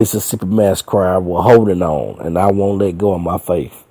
Mississippi Mass Choir were holding on, and I won't let go of my faith.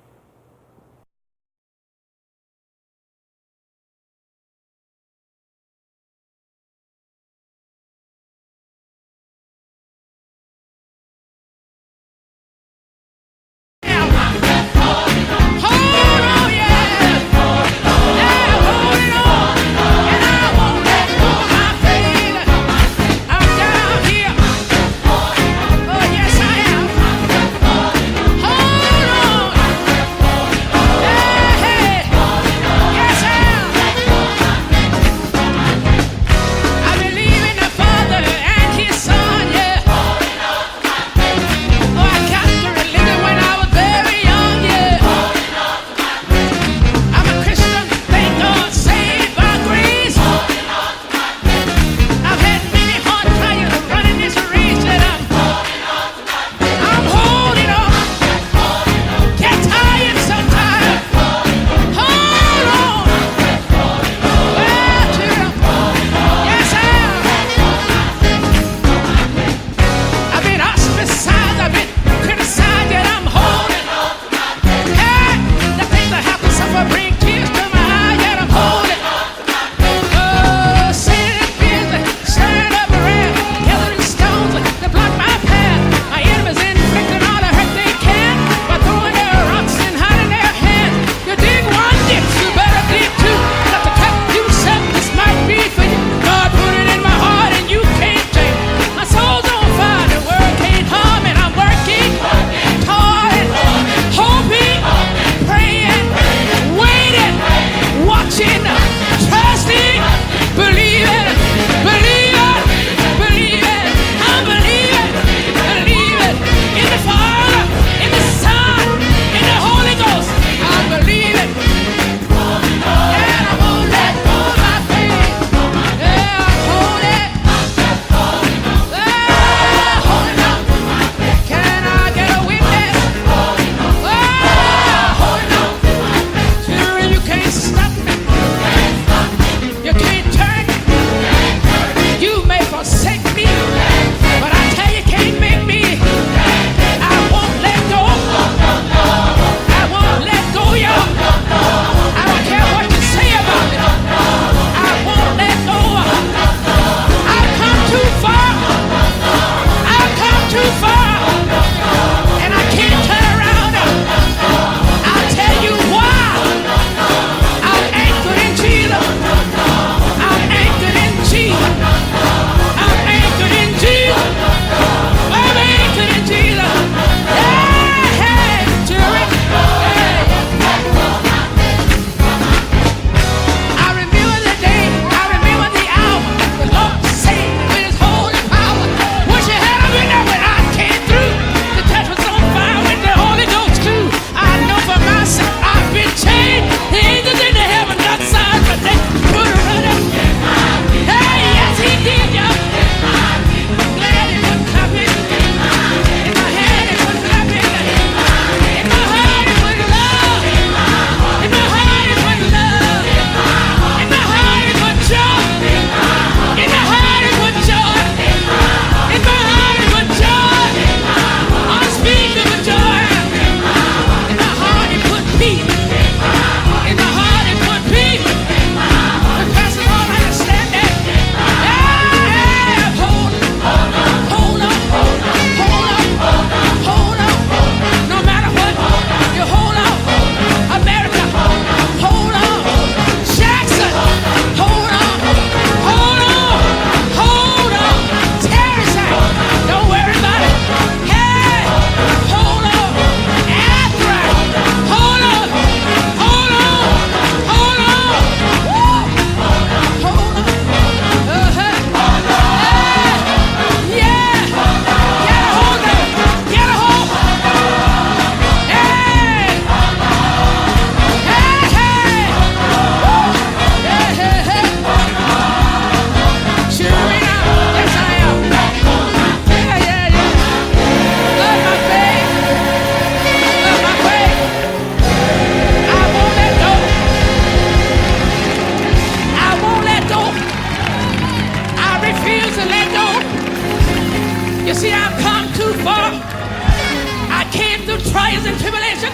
through trials and tribulation,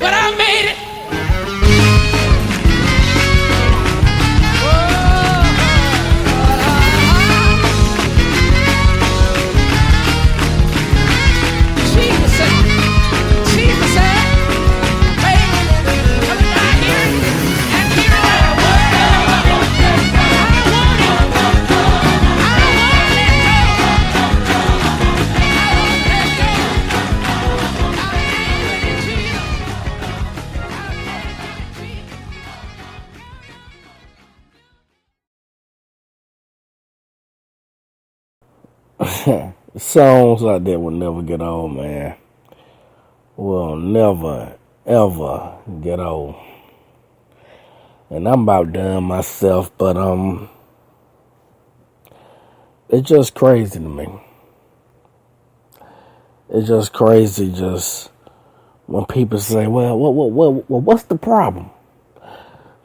but I made it. Songs like that will never get old, man. Will never, ever get old. And I'm about done myself, but it's just crazy to me. It's just crazy just when people say, well, what's the problem?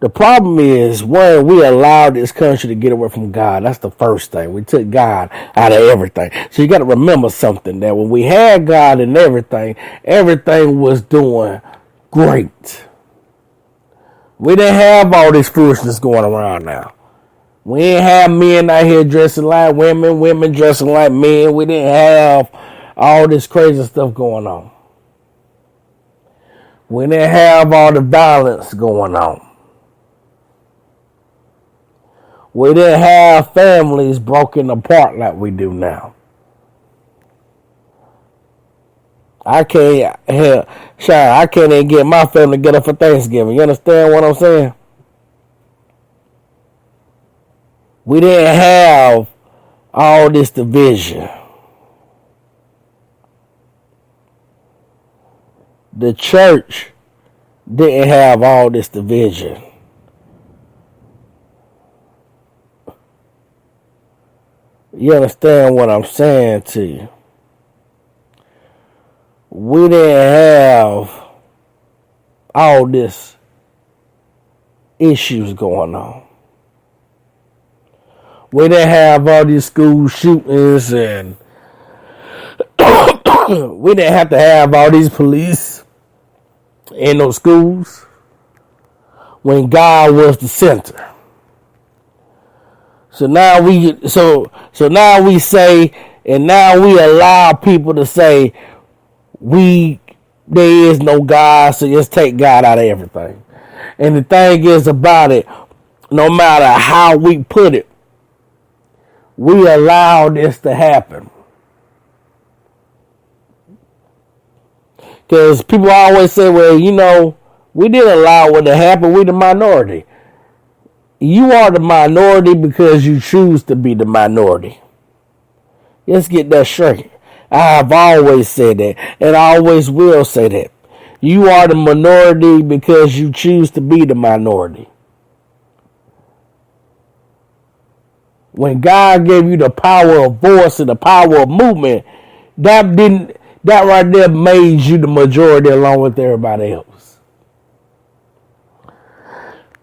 The problem is when we allowed this country to get away from God. That's the first thing. We took God out of everything. So you got to remember something, that when we had God and everything was doing great. We didn't have all this foolishness going around now. We didn't have men out here dressing like women, women dressing like men. We didn't have all this crazy stuff going on. We didn't have all the violence going on. We didn't have families broken apart like we do now. I can't even get my family together for Thanksgiving. You understand what I'm saying? We didn't have all this division. The church didn't have all this division. You understand what I'm saying to you? We didn't have all this issues going on. We didn't have all these school shootings, and we didn't have to have all these police in those schools when God was the center. So now we say, and now we allow people to say, there is no God, so just take God out of everything. And the thing is about it, no matter how we put it, we allow this to happen. Because people always say, well, we didn't allow it to happen. We the minority. You are the minority because you choose to be the minority. Let's get that straight. I have always said that, and I always will say that. You are the minority because you choose to be the minority. When God gave you the power of voice and the power of movement, that right there made you the majority along with everybody else.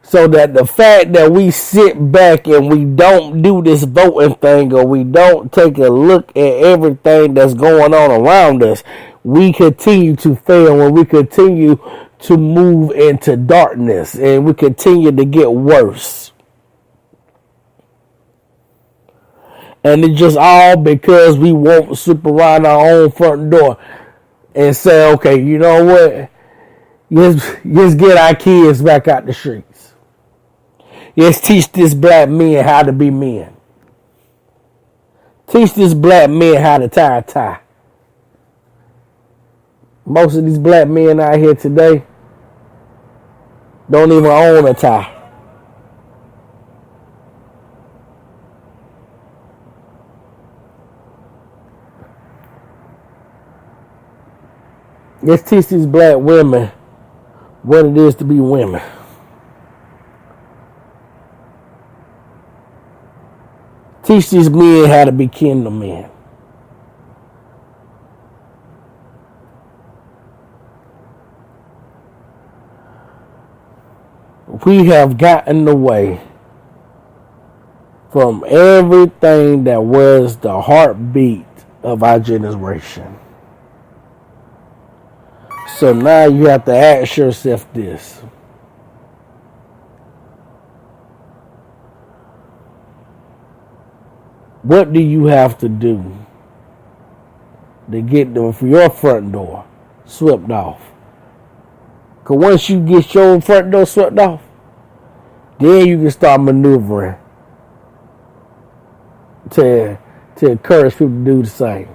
So that the fact that we sit back and we don't do this voting thing, or we don't take a look at everything that's going on around us, we continue to fail, and we continue to move into darkness, and we continue to get worse. And it's just all because we won't sweep around our own front door and say, okay, you know what? Let's get our kids back out the streets. Let's teach this black men how to be men. Teach this black men how to tie a tie. Most of these black men out here today don't even own a tie. Let's teach these black women what it is to be women. Teach these men how to be kingdom men. We have gotten away from everything that was the heartbeat of our generation. So now you have to ask yourself this. What do you have to do to get your front door swept off? Because once you get your front door swept off, then you can start maneuvering to encourage people to do the same.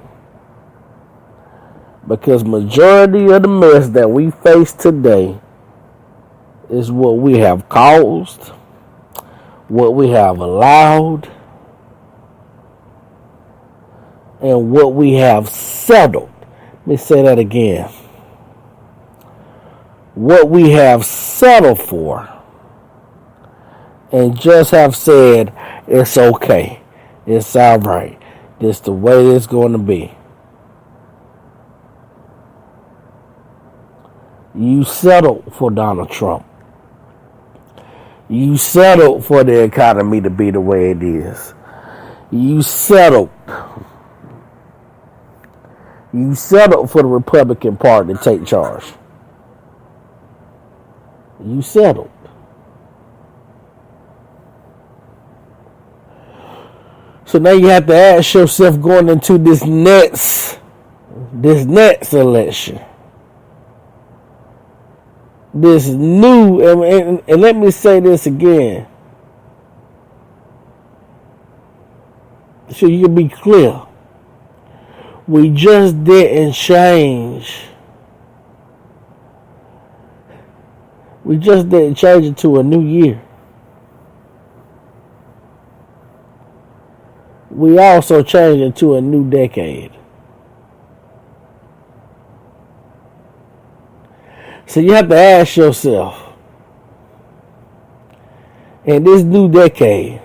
Because majority of the mess that we face today is what we have caused, what we have allowed, and what we have settled. Let me say that again. What we have settled for and just have said, it's okay, it's all right, this is the way it's going to be. You settled for Donald Trump. You settled for the economy to be the way it is. You settled. You settled for the Republican Party to take charge. You settled. So now you have to ask yourself going into this next election. This new, and let me say this again, so you can be clear. We just didn't change. We just didn't change it to a new year. We also changed it to a new decade. So you have to ask yourself, in this new decade,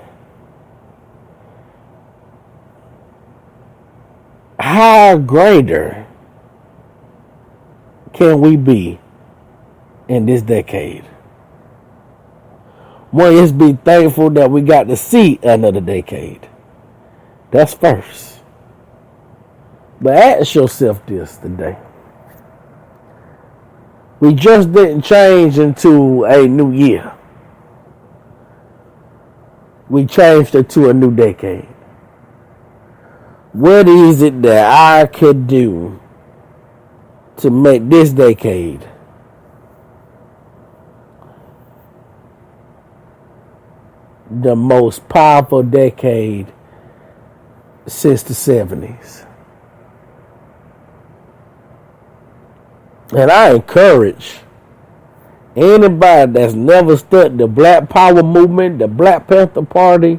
how greater can we be in this decade? One is be thankful that we got to see another decade. That's first. But ask yourself this today. We just didn't change into a new year. We changed it to a new decade. What is it that I could do to make this decade the most powerful decade since the 70s? And I encourage anybody that's never studied the Black Power movement, the Black Panther Party,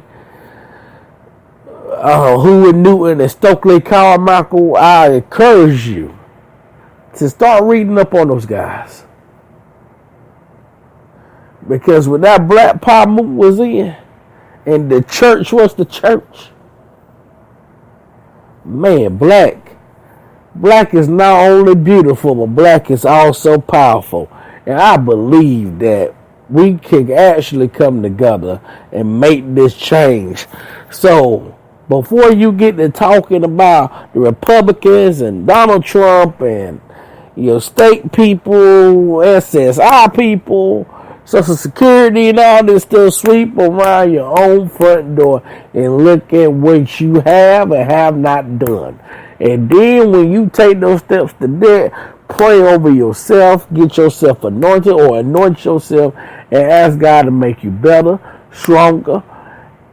Huey Newton and Stokely Carmichael, I encourage you to start reading up on those guys. Because when that Black Power movement was in, and the church was the church, man, black is not only beautiful, but black is also powerful. And I believe that we can actually come together and make this change. So, before you get to talking about the Republicans and Donald Trump and your state people, SSI people, Social Security and all this stuff, sweep around your own front door and look at what you have and have not done. And then when you take those steps to that, pray over yourself, get yourself anointed or anoint yourself and ask God to make you better, stronger,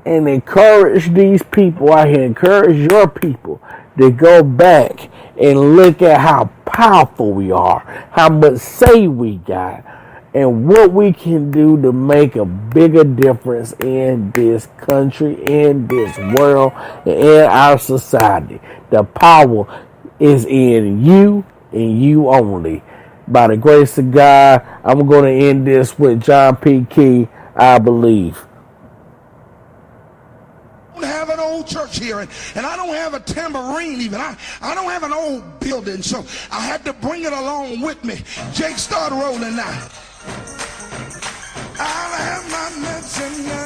and encourage these people out here, encourage your people to go back and look at how powerful we are, how much say we got, and what we can do to make a bigger difference in this country, in this world, and in our society. The power is in you and you only. By the grace of God, I'm going to end this with John P. Key, I believe. Have an old church here, and I don't have a tambourine even. I don't have an old building, so I had to bring it along with me. Jake, start rolling now. I'll have my medicine now.